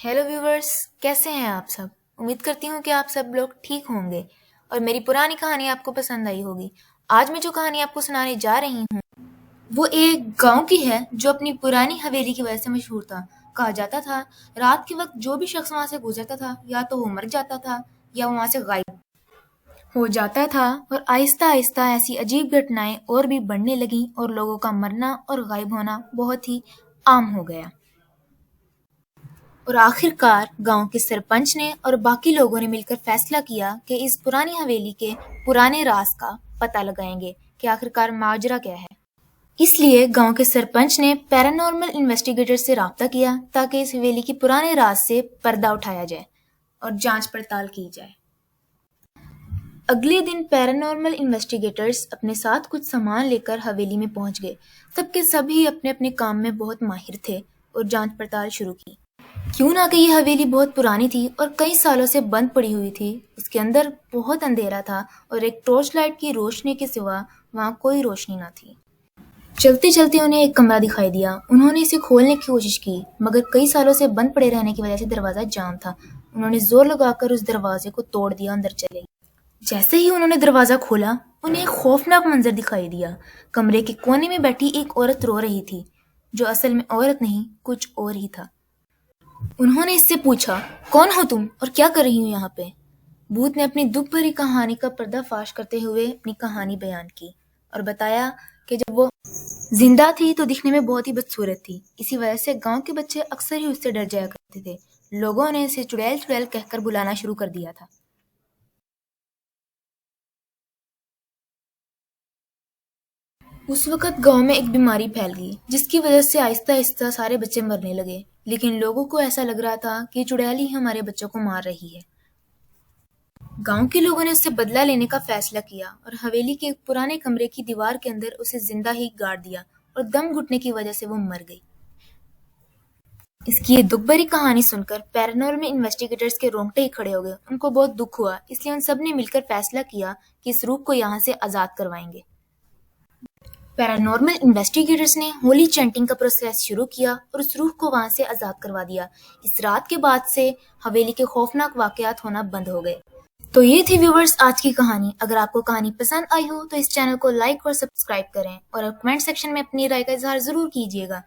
Hello viewers, कैसे हैं आप सब। उम्मीद करती हूँ कि आप सब लोग ठीक होंगे और मेरी पुरानी कहानी आपको पसंद आई होगी। आज मैं जो कहानी आपको सुनाने जा रही हूँ वो एक गांव की है जो अपनी पुरानी हवेली की वजह से मशहूर था। कहा जाता था रात के वक्त जो भी शख्स वहां से गुजरता था या तो वो मर जाता था या वो वहां से गायब हो जाता था। और आहिस्ता आहिस्ता ऐसी अजीब घटनाएं और भी बढ़ने लगीं और लोगों का मरना और गायब होना बहुत ही आम हो गया। और आखिरकार गांव के सरपंच ने और बाकी लोगों ने मिलकर फैसला किया कि इस पुरानी हवेली के पुराने राज का पता लगाएंगे कि आखिरकार माजरा क्या है। इसलिए गांव के सरपंच ने पैरानॉर्मल इन्वेस्टिगेटर से राब्ता किया ताकि इस हवेली के पुराने राज से पर्दा उठाया जाए और जांच पड़ताल की जाए। अगले दिन पैरानॉर्मल इन्वेस्टिगेटर्स अपने साथ कुछ सामान लेकर हवेली में पहुंच गए। सबके सभी अपने अपने काम में बहुत माहिर थे और जांच पड़ताल शुरू की। क्यों ना कि ये हवेली बहुत पुरानी थी और कई सालों से बंद पड़ी हुई थी। उसके अंदर बहुत अंधेरा था और एक टॉर्च लाइट की रोशनी के सिवा वहां कोई रोशनी ना थी। चलते चलते उन्हें एक कमरा दिखाई दिया। उन्होंने इसे खोलने की कोशिश की मगर कई सालों से बंद पड़े रहने की वजह से दरवाजा जाम था। उन्होंने जोर लगाकर उस दरवाजे को तोड़ दिया, अंदर चले गए। जैसे ही उन्होंने दरवाजा खोला उन्हें एक खौफनाक मंजर दिखाई दिया। कमरे के कोने में बैठी एक औरत रो रही थी, जो असल में औरत नहीं कुछ और ही था। उन्होंने इससे पूछा, कौन हो तुम और क्या कर रही हो यहाँ पे। भूत ने अपनी दुख भरी कहानी का पर्दाफाश करते हुए अपनी कहानी बयान की और बताया कि जब वो जिंदा थी तो दिखने में बहुत ही बदसूरत थी। इसी वजह से गांव के बच्चे अक्सर ही उससे डर जाया करते थे। लोगों ने इसे चुड़ैल चुड़ैल कहकर बुलाना शुरू कर दिया था। उस वक्त गांव में एक बीमारी फैल गई जिसकी वजह से आहिस्ता आहिस्ता सारे बच्चे मरने लगे। लेकिन लोगों को ऐसा लग रहा था कि चुड़ैल ही हमारे बच्चों को मार रही है। गांव के लोगों ने उससे बदला लेने का फैसला किया और हवेली के एक पुराने कमरे की दीवार के अंदर उसे जिंदा ही गाड़ दिया और दम घुटने की वजह से वो मर गई। इसकी ये दुख भरी कहानी सुनकर पैरानॉर्मल इन्वेस्टिगेटर्स के रोंगटे ही खड़े हो गए। उनको बहुत दुख हुआ, इसलिए उन सब ने मिलकर फैसला किया कि इस रूह को यहाँ से आजाद करवाएंगे। पैरानॉर्मल इन्वेस्टिगेटर्स ने होली चैंटिंग का प्रोसेस शुरू किया और उस रूह को वहां से आजाद करवा दिया। इस रात के बाद से हवेली के खौफनाक वाकयात होना बंद हो गए। तो ये थी व्यूवर्स आज की कहानी। अगर आपको कहानी पसंद आई हो तो इस चैनल को लाइक और सब्सक्राइब करें और कमेंट सेक्शन में अपनी राय का इजहार जरूर कीजिएगा।